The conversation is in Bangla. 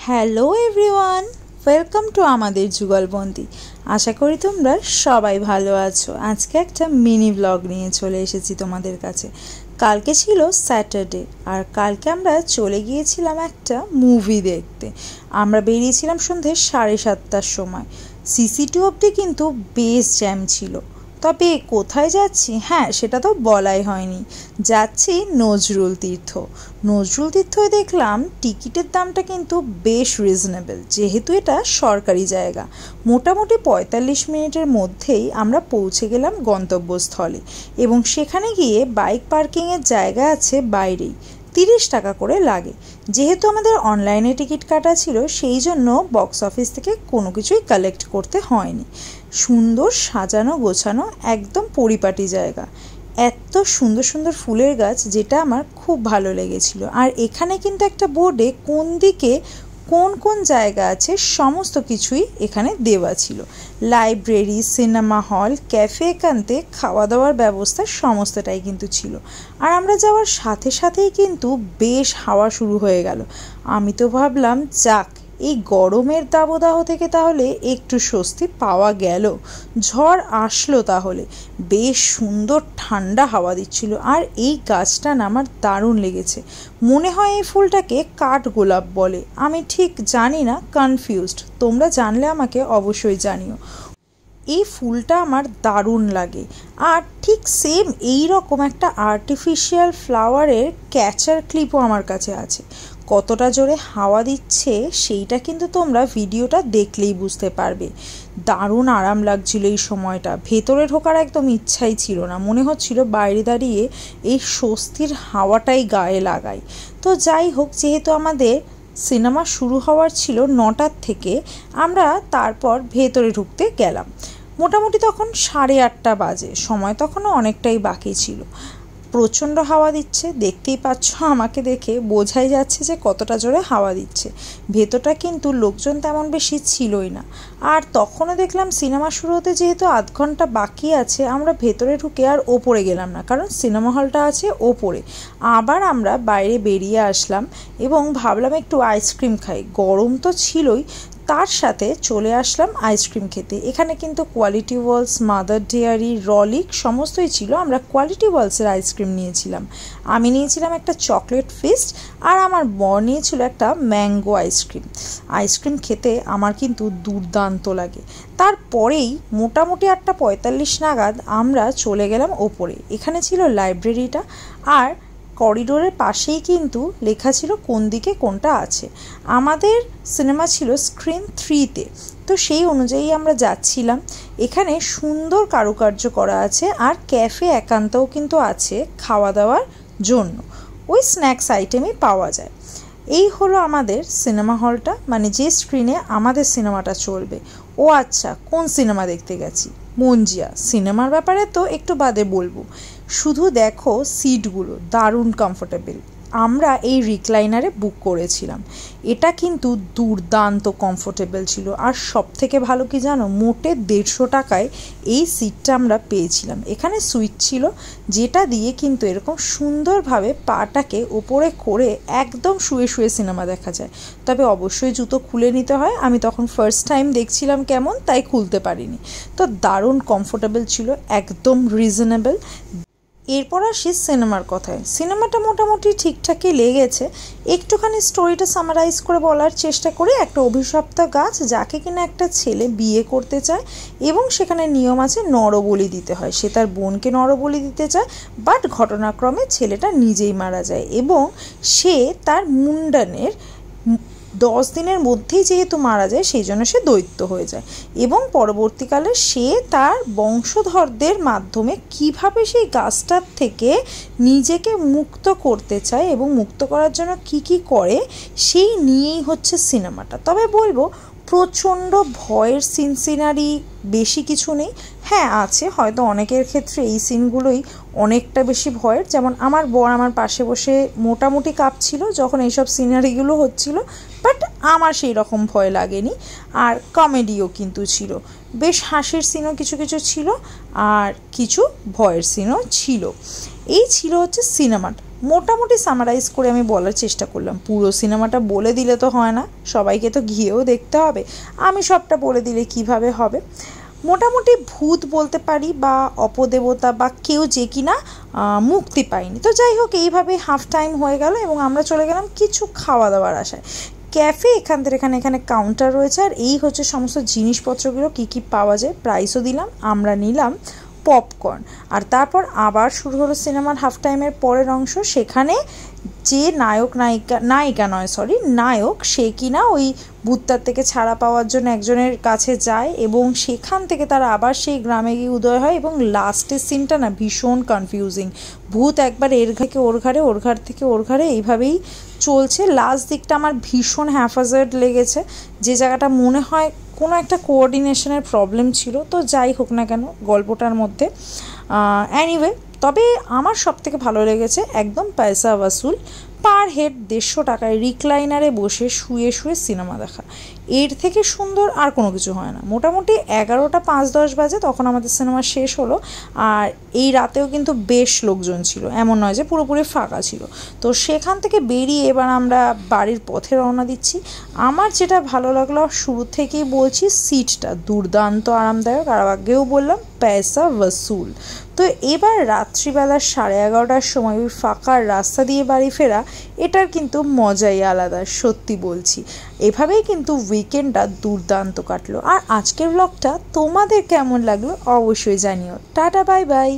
হ্যালো এভরিওয়ান, ওয়েলকাম টু আমাদের যুগলবন্দি। আশা করি তোমরা সবাই ভালো আছো। আজকে একটা মিনি ব্লগ নিয়ে চলে এসেছি তোমাদের কাছে। কালকে ছিল স্যাটারডে, আর কালকে আমরা চলে গিয়েছিলাম একটা মুভি দেখতে। আমরা বেরিয়েছিলাম সন্ধ্যে 7:30টার সময়। সিসি2 অবধি কিন্তু বেশ জ্যাম ছিল। তবে কোথায় যাচ্ছি, হ্যাঁ সেটা তো বলাই হয়নি। যাচ্ছি নজরুল তীর্থ। নজরুল তীর্থয় দেখলাম টিকিটের দামটা কিন্তু বেশ রিজনেবল, যেহেতু এটা সরকারি জায়গা। মোটামুটি 45 মিনিটের মধ্যেই আমরা পৌঁছে গেলাম গন্তব্যস্থলে, এবং সেখানে গিয়ে বাইক পার্কিংয়ের জায়গা আছে বাইরেই, 30 টাকা করে লাগে। যেহেতু আমাদের অনলাইনে টিকিট কাটা ছিল, সেই জন্য বক্স অফিস থেকে কোনো কিছুই কালেক্ট করতে হয়নি। সুন্দর সাজানো গোছানো একদম পরিপাটি জায়গা, এত সুন্দর সুন্দর ফুলের গাছ, যেটা আমার খুব ভালো লেগেছিল। আর এখানে কিন্তু একটা বোর্ডে কোন দিকে কোন কোন জায়গা আছে সমস্ত কিছুই এখানে দেওয়া ছিল। লাইব্রেরি, সিনেমা হল, ক্যাফে, একান্তে খাওয়া দাওয়ার ব্যবস্থা সমস্তটাই কিন্তু ছিল। আর আমরা যাওয়ার সাথে সাথেই কিন্তু বেশ হাওয়া শুরু হয়ে গেল। আমি তো ভাবলাম যাক, এই গরমের দাবদাহ থেকে তাহলে একটু স্বস্তি পাওয়া গেল। ঝড় আসলো তাহলে, বেশ সুন্দর ঠান্ডা হাওয়া দিচ্ছিল। আর এই গাছটা না আমার দারুণ লেগেছে। মনে হয় এই ফুলটাকে কাঠ গোলাপ বলে, আমি ঠিক জানি না, কনফিউজড। তোমরা জানলে আমাকে অবশ্যই জানিও। এই ফুলটা আমার দারুণ লাগে। আর ঠিক সেম এই রকম একটা আর্টিফিশিয়াল ফ্লাওয়ারের ক্যাচার ক্লিপও আমার কাছে আছে। কতটা জোরে হাওয়া দিচ্ছে সেইটা কিন্তু তোমরা ভিডিওটা দেখলেই বুঝতে পারবে। দারুণ আরাম লাগছিল এই সময়টা। ভেতরে ঢোকার একদম ইচ্ছাই ছিল না, মনে হচ্ছিল বাইরে দাঁড়িয়ে এই স্বস্তির হাওয়াটাই গায়ে লাগাই। তো যাই হোক, যেহেতু আমাদের সিনেমা শুরু হওয়ার ছিল 9টার থেকে, আমরা তারপর ভেতরে ঢুকতে গেলাম। মোটামুটি তখন 8:30 বাজে, সময় তখনও অনেকটাই বাকি ছিল। প্রচণ্ড হাওয়া দিচ্ছে, দেখতেই পাচ্ছ, আমাকে দেখে বোঝাই যাচ্ছে যে কতটা জোরে হাওয়া দিচ্ছে। ভেতরটা কিন্তু লোকজন তেমন বেশি ছিলই না। আর তখনও দেখলাম সিনেমা শুরু হতে যেহেতু আধ ঘন্টা বাকি আছে, আমরা ভেতরে ঢুকে আর ওপরে গেলাম না, কারণ সিনেমা হলটা আছে ওপরে। আবার আমরা বাইরে বেরিয়ে আসলাম এবং ভাবলাম একটু আইসক্রিম খাই। গরম তো ছিলই, তার সাথে চলে আসলাম আইসক্রিম খেতে। এখানে কিন্তু কোয়ালিটি ওয়ালস, মাদার ডেয়ারি, রলিক সমস্তই ছিল। আমরা কোয়ালিটি ওয়ালসের আইসক্রিম নিয়েছিলাম। আমি নিয়েছিলাম একটা চকলেট ফিস্ট, আর আমার বর নিয়েছিল একটা ম্যাঙ্গো আইসক্রিম। আইসক্রিম খেতে আমার কিন্তু দুর্দান্ত লাগে। তারপরেই মোটামুটি 8:45 নাগাদ আমরা চলে গেলাম ওপরে। এখানে ছিল লাইব্রেরিটা, আর করিডোরের পাশেই কিন্তু লেখা ছিল কোন দিকে কোনটা আছে। আমাদের সিনেমা ছিল স্ক্রিন 3-তে, তো সেই অনুযায়ী আমরা যাচ্ছিলাম। এখানে সুন্দর কারুকার্য করা আছে, আর ক্যাফে একান্তও কিন্তু আছে খাওয়া দাওয়ার জন্য। ওই স্ন্যাক্স আইটেমই পাওয়া যায়। এই হলো আমাদের সিনেমা হলটা, মানে যে স্ক্রিনে আমাদের সিনেমাটা চলবে। ও আচ্ছা, কোন সিনেমা দেখতে গেছি? মঞ্জিয়া। সিনেমার ব্যাপারে তো একটু বাদে বলবো। শুধু দেখো সিটগুলো দারুণ কমফোর্টেবল। আমরা এই রিক্লাইনারে বুক করেছিলাম। এটা কিন্তু দুর্দান্ত কমফোর্টেবল ছিল। আর সব থেকে ভালো কি জানো, মোটে 150 টাকায় এই সিটটা আমরা পেয়েছিলাম। এখানে সুইচ ছিল, যেটা দিয়ে কিন্তু এরকম সুন্দরভাবে পাটাকে ওপরে করে একদম শুয়ে শুয়ে সিনেমা দেখা যায়। তবে অবশ্যই জুতো খুলে নিতে হয়। আমি তখন ফার্স্ট টাইম দেখছিলাম কেমন, তাই খুলতে পারিনি। তো দারুণ কমফোর্টেবল ছিল, একদম রিজনেবল। এরপর আসি সিনেমার কথায়। সিনেমাটা মোটামুটি ঠিকঠাকই লেগেছে। একটুখানি স্টোরিটা সামারাইজ করে বলার চেষ্টা করি। একটা অভিশপ্ত গাছ, যাকে কিনা একটা ছেলে বিয়ে করতে চায়, এবং সেখানে নিয়ম আছে নরবলি দিতে হয়। সে তার বোনকে নরবলি দিতে চায়, বাট ঘটনাক্রমে ছেলেটা নিজেই মারা যায়, এবং সে তার মুন্ডানের 10 দিনের মধ্যেই যেহেতু মারা যায়, সেই জন্য সে দৈত্য হয়ে যায়। এবং পরবর্তীকালে সে তার বংশধরদের মাধ্যমে কিভাবে সেই গাছটার থেকে নিজেকে মুক্ত করতে চায়, এবং মুক্ত করার জন্য কি কি করে, সেই নিয়েই হচ্ছে সিনেমাটা। তবে বলবো, প্রচণ্ড ভয়ের সিনারি বেশি কিছু নেই। হ্যাঁ আছে, হয়তো অনেকের ক্ষেত্রে এই সিনগুলোই অনেকটা বেশি ভয়ের। যেমন আমার বর আমার পাশে বসে মোটামুটি কাঁপছিল যখন এইসব সিনারিগুলো হচ্ছিল, বাট আমার সেই রকম ভয় লাগেনি। আর কমেডিও কিন্তু ছিল, বেশ হাসির সিনও কিছু কিছু ছিল, আর কিছু ভয়ের সিনও ছিল। এই ছিল হচ্ছে সিনেমাটা। মোটামুটি সামারাইজ করে আমি বলার চেষ্টা করলাম, পুরো সিনেমাটা বলে দিলে তো হয় না, সবাইকে তো গিয়েও দেখতে হবে, আমি সবটা বলে দিলে কিভাবে হবে। মোটামুটি ভূত বলতে পারি বা অপদেবতা বা কেউ যে কিনা মুক্তি পায়নি। তো যাই হোক, এইভাবে হাফ টাইম হয়ে গেল এবং আমরা চলে গেলাম কিছু খাওয়া দাওয়ার আশায়। ক্যাফে এখান থেকে এখানে কাউন্টার রয়েছে, আর এই হচ্ছে সমস্ত জিনিসপত্রগুলো কী কী পাওয়া যায়, প্রাইসও দিলাম। আমরা নিলাম পপকর্ন, আর তারপর আবার শুরু হলো সিনেমার হাফ টাইমের পরের অংশ। সেখানে যে নায়ক সে কিনা ওই ভূতটার থেকে ছাড়া পাওয়ার জন্য একজনের কাছে যায় এবং সেখান থেকে তারা আবার সেই গ্রামে গিয়ে উদয় হয় এবং লাস্টের সিনটা না ভীষণ কনফিউজিং। ভূত একবার এর থেকে ওর ঘাড়ে, ওর ঘাড় থেকে ওর ঘাড়ে, এইভাবেই চলছে। লাস্ট দিকটা আমার ভীষণ হ্যাফাজার্ড লেগেছে, যে জায়গাটা মনে হয় কোনো একটা কোঅর্ডিনেশনের প্রবলেম ছিল। তো যাই হোক না কেন গল্পটার মধ্যে অ্যানিওয়ে, তবে আমার সবথেকে ভালো লেগেছে একদম পয়সা ওয়াসুল, পার হেড 150 টাকায় রিক্লাইনারে বসে শুয়ে শুয়ে সিনেমা দেখা, এর থেকে সুন্দর আর কোনো কিছু হয় না। মোটামুটি 11টা 5-10 বাজে তখন আমাদের সিনেমা শেষ হলো, আর এই রাতেও কিন্তু বেশ লোকজন ছিল, এমন নয় যে পুরোপুরি ফাঁকা ছিল। তো সেখান থেকে বেরিয়ে এবার আমরা বাড়ির পথে রওনা দিচ্ছি। আমার যেটা ভালো লাগলো, শুরু থেকেই বলছি, সিটটা দুর্দান্ত আরামদায়ক, আর আগেও বললাম পয়সা ওয়াসুল। তো এবার রাত্রিবেলা 11:30টার সময় ওই ফাঁকা রাস্তা দিয়ে বাড়ি ফেরা, এটার কিন্তু মজাই আলাদা, সত্যি বলছি। এভাবেই কিন্তু উইকেন্ডটা দুর্দান্ত কাটলো। আর আজকের ব্লগটা তোমাদের কেমন লাগলো অবশ্যই জানিও। Tata, bye bye.